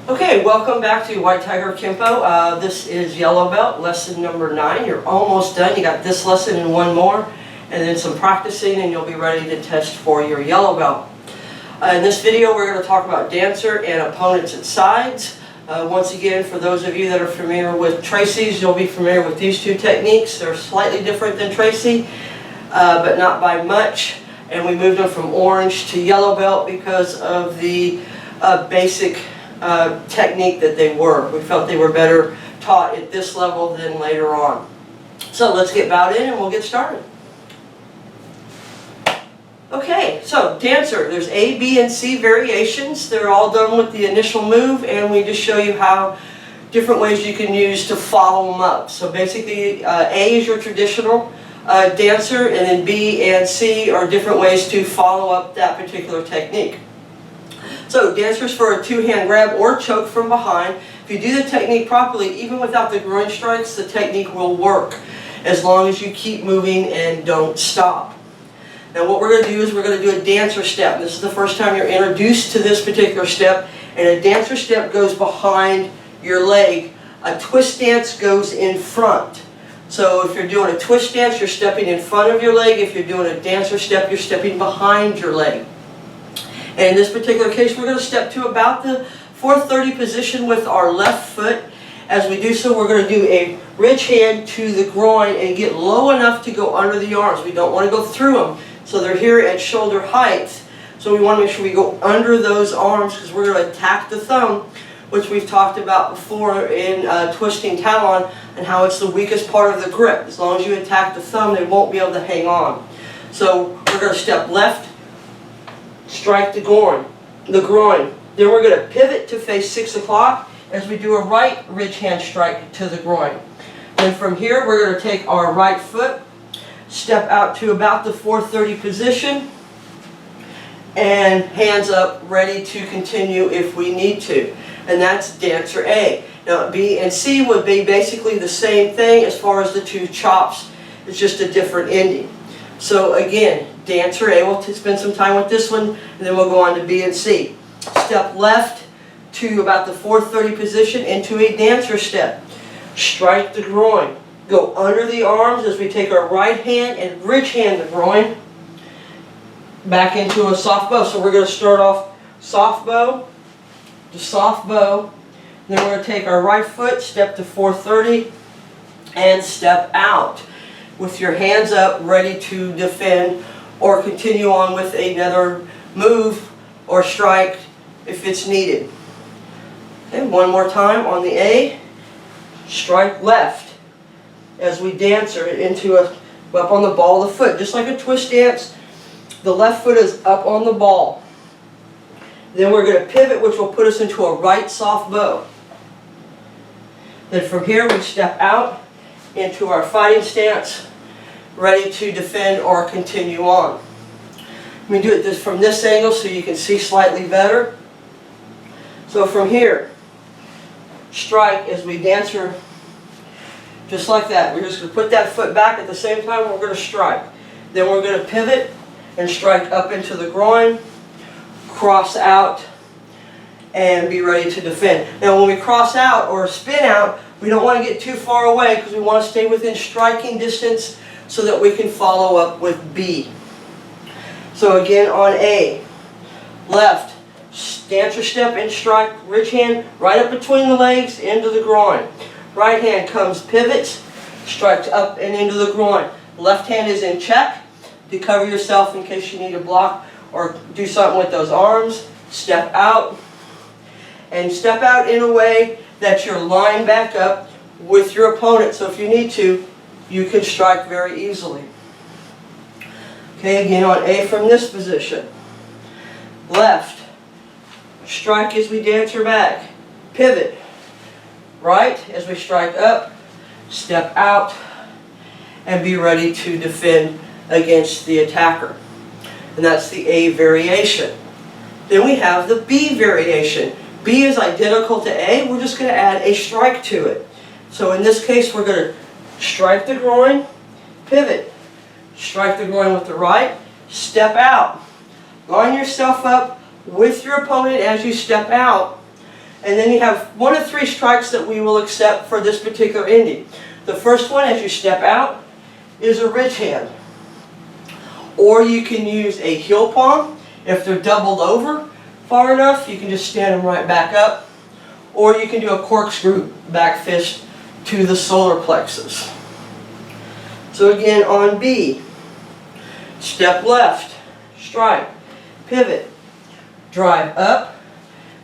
Okay, welcome back to White Tiger Kenpo. This is Yellow Belt, lesson number 9. You're almost done. You got this lesson and one more, and then some practicing, and you'll be ready to test for your Yellow Belt. In this video, we're going to talk about dancer and opponents and sides. Once again, for those of you that are familiar with Tracy's, you'll be familiar with these two techniques. They're slightly different than Tracy, but not by much. And we moved them from orange to yellow belt because of the basic technique that they were. We felt they were better taught at this level than later on. So let's get bowed in and we'll get started. Okay, so dancer, there's A, B, and C variations. They're all done with the initial move, and we just show you how different ways you can use to follow them up. So basically A is your traditional dancer, and then B and C are different ways to follow up that particular technique. So dancers for a two-hand grab or choke from behind. If you do the technique properly, even without the groin strikes, the technique will work as long as you keep moving and don't stop. Now what we're going to do is we're going to do a dancer step. This is the first time you're introduced to this particular step, and a dancer step goes behind your leg. A twist dance goes in front. So if you're doing a twist dance, you're stepping in front of your leg. If you're doing a dancer step, you're stepping behind your leg. And in this particular case, we're going to step to about the 430 position with our left foot. As we do so, we're going to do a ridge hand to the groin and get low enough to go under the arms. We don't want to go through them. So they're here at shoulder height. So we want to make sure we go under those arms because we're going to attack the thumb, which we've talked about before in twisting talon, and how it's the weakest part of the grip. As long as you attack the thumb, they won't be able to hang on. So we're going to step left, strike the groin. Then we're going to pivot to face 6 o'clock as we do a right ridge hand strike to the groin. Then from here, we're going to take our right foot, step out to about the 430 position, and hands up, ready to continue if we need to. And that's dancer A. Now B and C would be basically the same thing as far as the two chops. It's just a different ending. So again, dancer A, we'll spend some time with this one, and then we'll go on to B and C. Step left to about the 430 position into a dancer step. Strike the groin. Go under the arms as we take our right hand and ridge hand the groin back into a soft bow. So we're going to start off soft bow to soft bow. Then we're going to take our right foot, step to 430, and step out with your hands up, ready to defend or continue on with another move or strike if it's needed. Okay, one more time on the A. Strike left as we dancer into up on the ball of the foot. Just like a twist dance, the left foot is up on the ball. Then we're going to pivot, which will put us into a right soft bow. Then from here we step out into our fighting stance, ready to defend or continue on. Let me do it from this angle so you can see slightly better. So from here, strike as we dancer just like that. We're just going to put that foot back at the same time we're going to strike. Then we're going to pivot and strike up into the groin, cross out, and be ready to defend. Now when we cross out or spin out, we don't want to get too far away because we want to stay within striking distance so that we can follow up with B. So again on A, left, dancer step and strike, ridge hand right up between the legs into the groin. Right hand comes, pivots, strikes up and into the groin. Left hand is in check to cover yourself in case you need to block or do something with those arms. Step out, and step out in a way that you're lined back up with your opponent. So if you need to, you can strike very easily. Okay, again on A from this position. Left, strike as we dancer back. Pivot. Right as we strike up, step out, and be ready to defend against the attacker. And that's the A variation. Then we have the B variation. B is identical to A. We're just going to add a strike to it. So in this case, we're going to strike the groin, pivot, strike the groin with the right, step out. Line yourself up with your opponent as you step out, And then you have one of three strikes that we will accept for this particular ending. The first one, as you step out, is a ridge hand. Or you can use a heel palm. If they're doubled over far enough, you can just stand them right back up. Or you can do a corkscrew back fist to the solar plexus. So again, on B, step left, strike, pivot, drive up,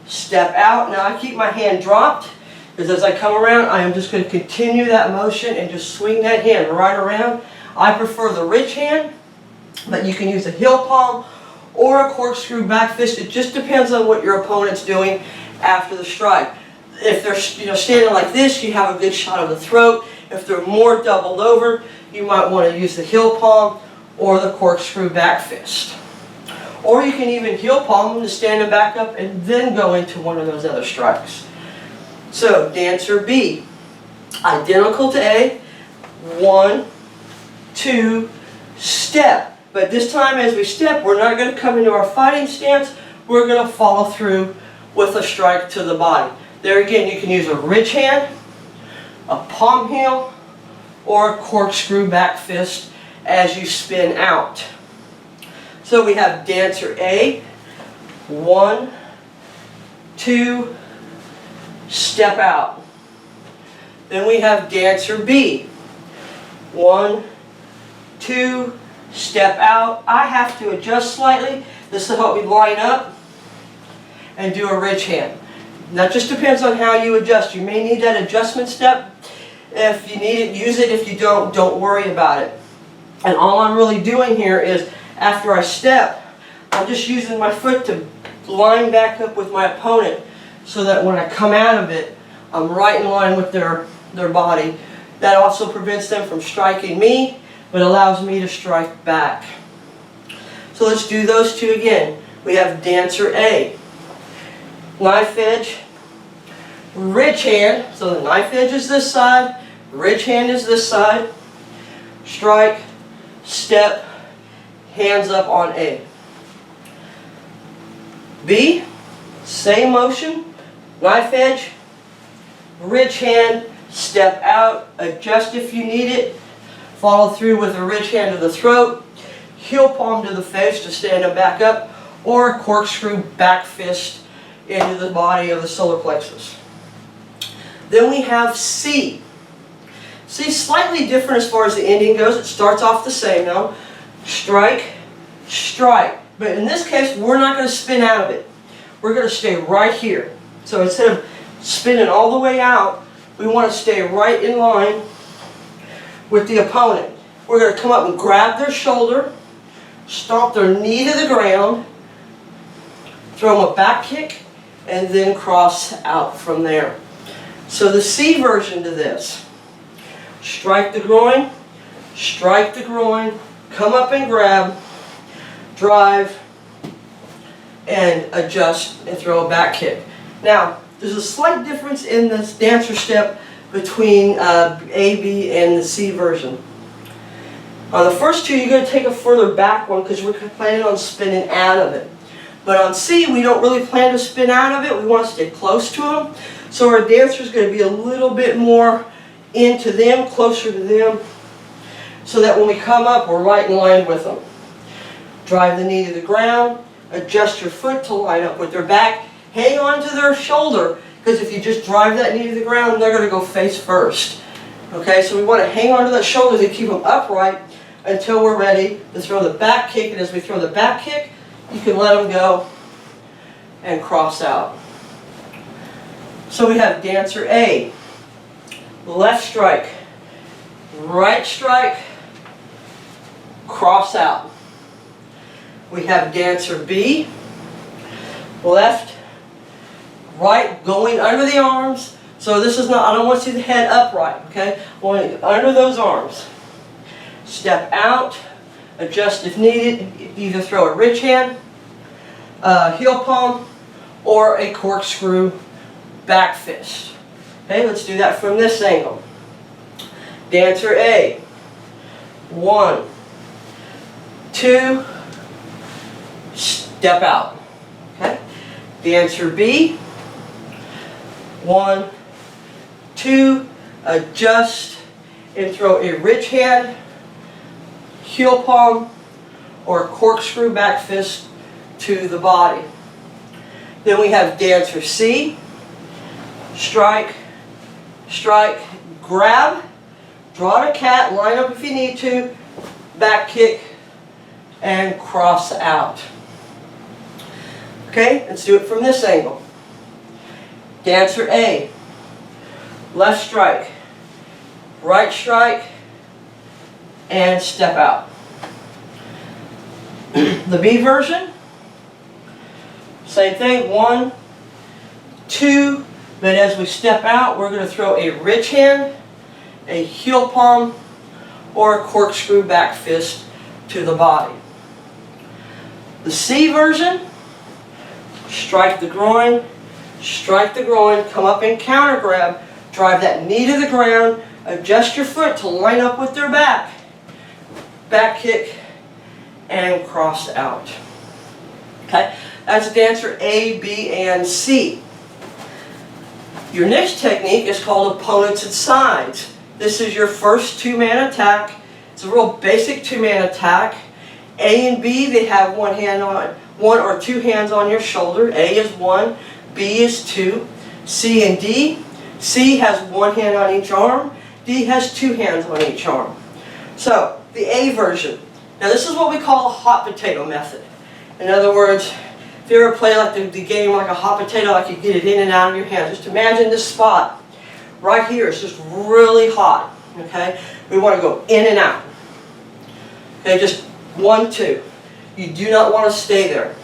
step out. Now I keep my hand dropped because as I come around, I am just going to continue that motion and just swing that hand right around. I prefer the ridge hand, but you can use a heel palm or a corkscrew back fist. It just depends on what your opponent's doing after the strike. If they're standing like this, you have a good shot of the throat. If they're more doubled over, you might want to use the heel palm or the corkscrew back fist. Or you can even heel palm them to stand them back up and then go into one of those other strikes. So, dancer B, identical to A, 1, 2, step. But this time as we step, we're not going to come into our fighting stance, we're going to follow through with a strike to the body. There again, you can use a ridge hand, a palm heel, or a corkscrew back fist as you spin out. So we have dancer A, 1, 2, step out. Then we have dancer B, 1, 2, step out. I have to adjust slightly. This will help me line up and do a ridge hand. That just depends on how you adjust. You may need that adjustment step. If you need it, use it. If you don't worry about it. And all I'm really doing here is, after I step, I'm just using my foot to line back up with my opponent so that when I come out of it, I'm right in line with their body. That also prevents them from striking me, but allows me to strike back. So let's do those two again. We have dancer A. Knife edge, ridge hand. So the knife edge is this side, ridge hand is this side. Strike, step, hands up on A. B, same motion, knife edge, ridge hand, step out, adjust if you need it, follow through with a ridge hand to the throat, heel palm to the face to stand them back up, or a corkscrew back fist into the body of the solar plexus. Then we have C. C is slightly different as far as the ending goes. It starts off the same though. Strike, strike. But in this case, we're not going to spin out of it. We're going to stay right here. So instead of spinning all the way out, we want to stay right in line with the opponent. We're going to come up and grab their shoulder, stomp their knee to the ground, throw them a back kick, and then cross out from there. So the C version to this: strike the groin, come up and grab, drive, and adjust and throw a back kick. Now, there's a slight difference in this dancer step between A, B, and the C version. On the first two, you're going to take a further back one because we're planning on spinning out of it. But on C, we don't really plan to spin out of it. We want to stay close to them. So our dancer is going to be a little bit more into them, closer to them, so that when we come up, we're right in line with them. Drive the knee to the ground, adjust your foot to line up with their back, hang on to their shoulder, because if you just drive that knee to the ground, they're going to go face first. Okay, so we want to hang on to that shoulder to keep them upright until we're ready to throw the back kick. And as we throw the back kick, you can let them go and cross out. So we have dancer A, left strike, right strike, cross out. We have dancer B, left, right, going under the arms. So this is not, I don't want to see the head upright, okay? I want it under those arms. Step out, adjust if needed, either throw a ridge hand, heel palm, or a corkscrew back fist. Okay, let's do that from this angle. Dancer A, 1, 2, step out. Okay, dancer B, 1, 2, adjust, and throw a rich hand, heel palm, or corkscrew back fist to the body. Then we have dancer C, strike, strike, grab, draw to cat, line up if you need to, back kick, and cross out. Okay, let's do it from this angle. Dancer A, left strike, right strike, and step out. The B version, same thing, 1, 2, but as we step out, we're going to throw a rich hand, a heel palm, or a corkscrew back fist to the body. The C version, strike the groin, come up and counter grab, drive that knee to the ground, adjust your foot to line up with their back, back kick, and cross out. Okay, that's dancer A, B, and C. Your next technique is called opponents at sides. This is your first two-man attack. It's a real basic two-man attack. A and B, they have one or two hands on your shoulder. A is 1, B is 2. C and D, C has one hand on each arm, D has 2 hands on each arm. So, the A version. Now this is what we call a hot potato method. In other words, if you ever play like the game like a hot potato, like you get it in and out of your hands, just imagine this spot right here is just really hot. Okay, we want to go in and out. Okay, just 1, 2. You do not want to stay there.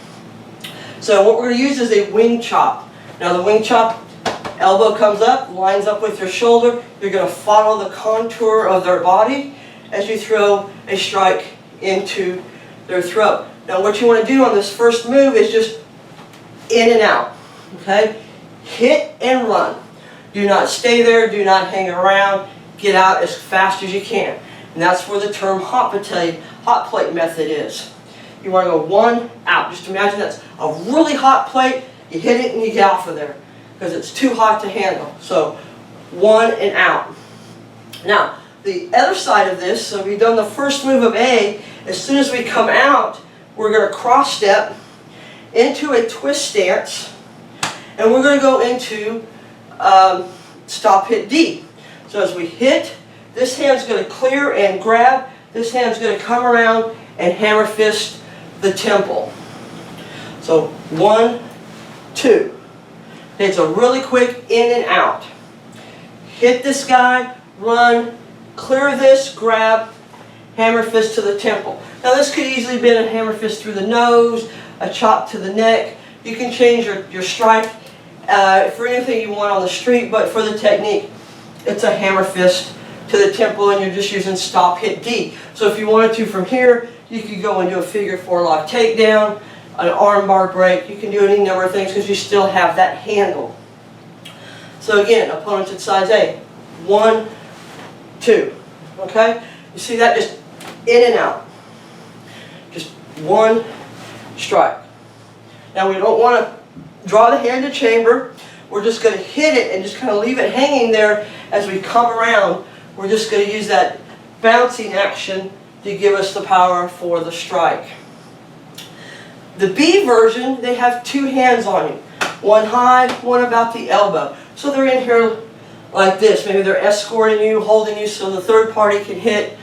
So what we're going to use is a wing chop. Now the wing chop, elbow comes up, lines up with your shoulder. You're going to follow the contour of their body as you throw a strike into their throat. Now what you want to do on this first move is just in and out. Okay? Hit and run. Do not stay there, do not hang around, get out as fast as you can. And that's where the term hot plate method is. You want to go 1, out. Just imagine that's a really hot plate, you hit it and you get off of there because it's too hot to handle. So 1 and out. Now, the other side of this, so we've done the first move of A, as soon as we come out, we're going to cross step into a twist stance, and we're going to go into stop hit D. So as we hit, this hand's going to clear and grab, this hand's going to come around and hammer fist the temple. So 1, 2. It's a really quick in and out. Hit this guy, run, clear this, grab, hammer fist to the temple. Now this could easily have been a hammer fist through the nose, a chop to the neck. You can change your strike for anything you want on the street, but for the technique, it's a hammer fist to the temple and you're just using stop hit D. So if you wanted to from here, you could go and do a figure 4 lock takedown, an arm bar break. You can do any number of things because you still have that handle. So again, opponents at sides A. 1, 2. Okay? You see that? Just in and out. Just 1 strike. Now we don't want to draw the hand to chamber. We're just going to hit it and just kind of leave it hanging there as we come around. We're just going to use that bouncing action to give us the power for the strike. The B version, they have 2 hands on you. One high, one about the elbow. So they're in here like this. Maybe they're escorting you, holding you so the third party can hit.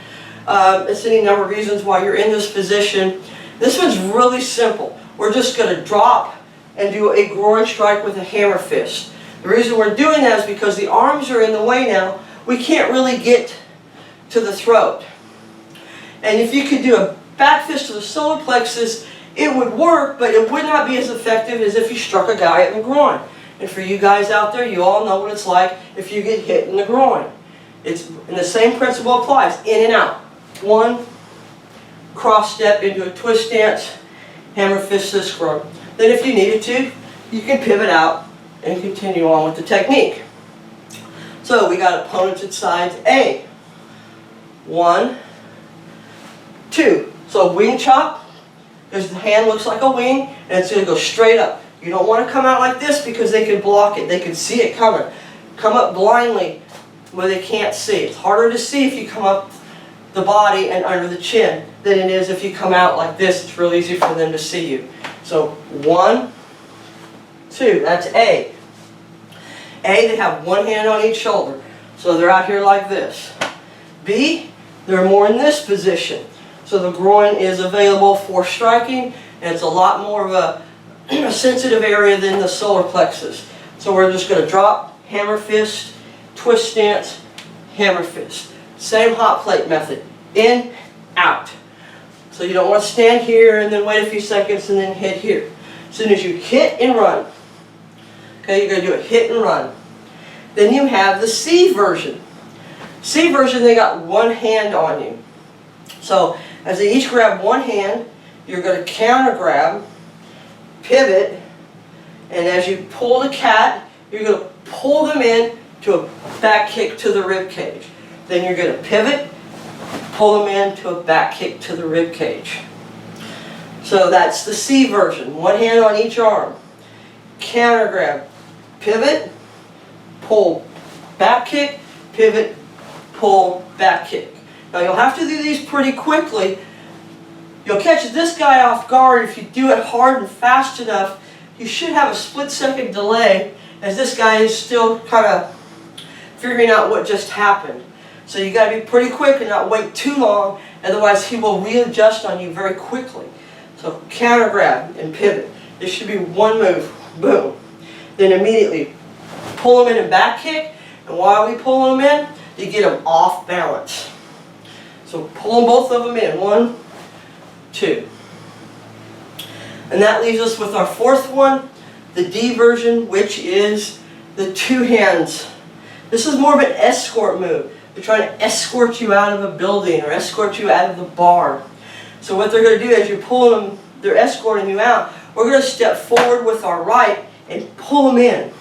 It's any number of reasons why you're in this position. This one's really simple. We're just going to drop and do a groin strike with a hammer fist. The reason we're doing that is because the arms are in the way now. We can't really get to the throat. And if you could do a back fist to the solar plexus, it would work, but it would not be as effective as if you struck a guy in the groin. And for you guys out there, you all know what it's like if you get hit in the groin. And the same principle applies, in and out. 1, cross step into a twist stance, hammer fist this groin. Then if you needed to, you can pivot out and continue on with the technique. So we got opponents at sides A. 1, 2. So wing chop, because the hand looks like a wing, and it's going to go straight up. You don't want to come out like this because they can block it. They can see it coming. Come up blindly where they can't see. It's harder to see if you come up the body and under the chin than it is if you come out like this. It's real easy for them to see you. So 1, 2, that's A. A, they have one hand on each shoulder. So they're out here like this. B, they're more in this position. So the groin is available for striking, and it's a lot more of a sensitive area than the solar plexus. So we're just going to drop, hammer fist, twist stance, hammer fist. Same hot plate method. In, out. So you don't want to stand here and then wait a few seconds and then hit here. As soon as you hit and run, okay, you're going to do a hit and run. Then you have the C version. C version, they got one hand on you. So as they each grab one hand, you're going to counter grab, pivot, and as you pull the cat, you're going to pull them in to a back kick to the rib cage. Then you're going to pivot, pull them in to a back kick to the rib cage. So that's the C version. One hand on each arm. Counter grab, pivot, pull, back kick, pivot, pull, back kick. Now you'll have to do these pretty quickly. You'll catch this guy off guard if you do it hard and fast enough. You should have a split-second delay as this guy is still kind of figuring out what just happened. So you got to be pretty quick and not wait too long, otherwise he will readjust on you very quickly. So counter grab and pivot. This should be one move. Boom. Then immediately pull them in and back kick, and while we pull them in, you get them off balance. So pull both of them in. 1, 2. And that leaves us with our fourth one, the D version, which is the two hands. This is more of an escort move. They're trying to escort you out of a building or escort you out of the bar. So what they're going to do is you pull them, they're escorting you out. We're going to step forward with our right and pull them in.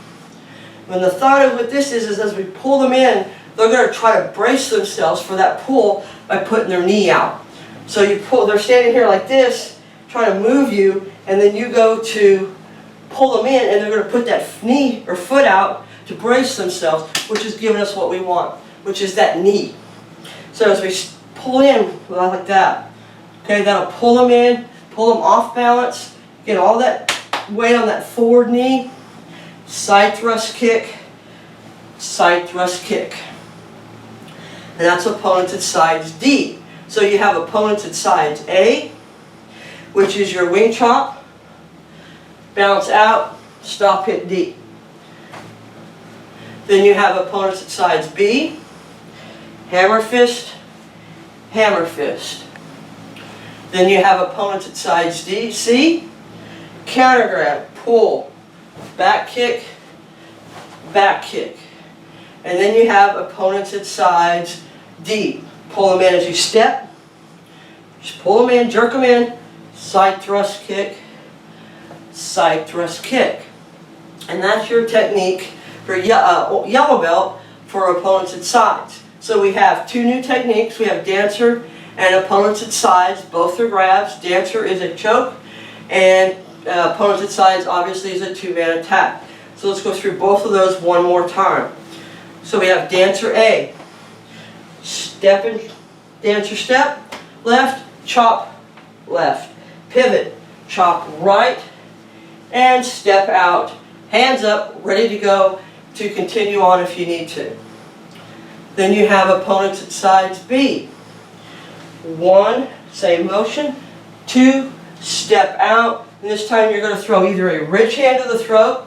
And the thought of what this is as we pull them in, they're going to try to brace themselves for that pull by putting their knee out. So you pull, they're standing here like this, trying to move you, and then you go to pull them in, and they're going to put that knee or foot out to brace themselves, which is giving us what we want, which is that knee. So as we pull in like that, okay, that'll pull them in, pull them off balance, get all that weight on that forward knee, side thrust kick, side thrust kick. And that's opponents at sides D. So you have opponents at sides A, which is your wing chop, bounce out, stop, hit D. Then you have opponents at sides B, hammer fist, hammer fist. Then you have opponents at sides D, C, counter grab, pull, back kick, back kick. And then you have opponents at sides D. Pull them in as you step, just pull them in, jerk them in, side thrust kick, side thrust kick. And that's your technique for yellow belt for opponents at sides. So we have two new techniques. We have dancer and opponents at sides. Both are grabs. Dancer is a choke, and opponents at sides obviously is a two-man attack. So let's go through both of those one more time. So we have dancer A. Step and dancer step, left, chop, left. Pivot, chop right, and step out. Hands up, ready to go to continue on if you need to. Then you have opponents at sides B. 1, same motion. 2, step out. And this time you're going to throw either a ridge hand to the throat,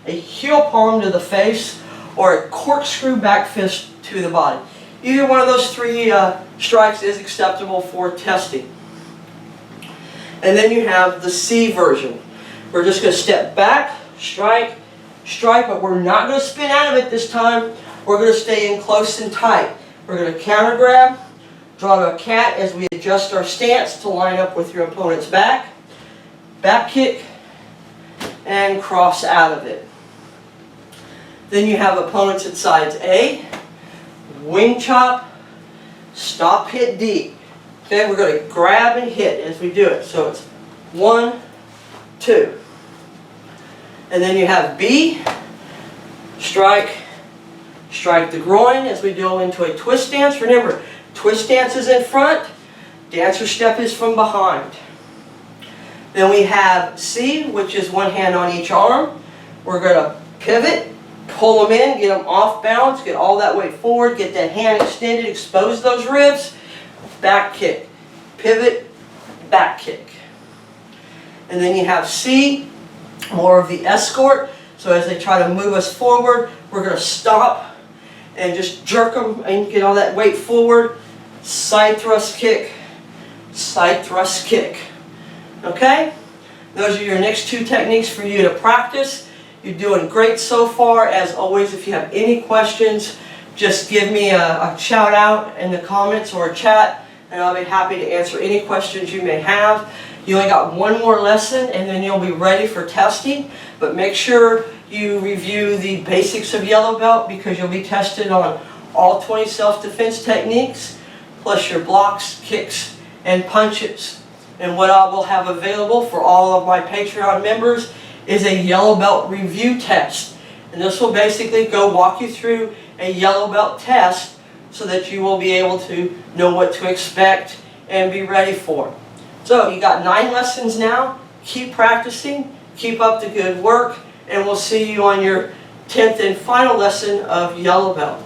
a heel palm to the face, or a corkscrew back fist to the body. Either one of those three strikes is acceptable for testing. And then you have the C version. We're just going to step back, strike, strike, but we're not going to spin out of it this time. We're going to stay in close and tight. We're going to counter grab, draw to a cat as we adjust our stance to line up with your opponent's back, back kick, and cross out of it. Then you have opponents at sides A, wing chop, stop, hit D. Okay, we're going to grab and hit as we do it. So it's 1, 2. And then you have B, strike, strike the groin as we go into a twist dance. Remember, twist dance is in front, dancer step is from behind. Then we have C, which is one hand on each arm. We're going to pivot, pull them in, get them off balance, get all that weight forward, get that hand extended, expose those ribs, back kick, pivot, back kick. And then you have C, more of the escort. So as they try to move us forward, we're going to stop and just jerk them and get all that weight forward. Side thrust kick, side thrust kick. Okay? Those are your next two techniques for you to practice. You're doing great so far. As always, if you have any questions, just give me a shout out in the comments or a chat, and I'll be happy to answer any questions you may have. You only got one more lesson and then you'll be ready for testing, but make sure you review the basics of yellow belt because you'll be tested on all 20 self-defense techniques, plus your blocks, kicks, and punches. And what I will have available for all of my Patreon members is a yellow belt review test. And this will basically go walk you through a yellow belt test so that you will be able to know what to expect and be ready for it. So you got 9 lessons now. Keep practicing, keep up the good work, and we'll see you on your 10th and final lesson of yellow belt.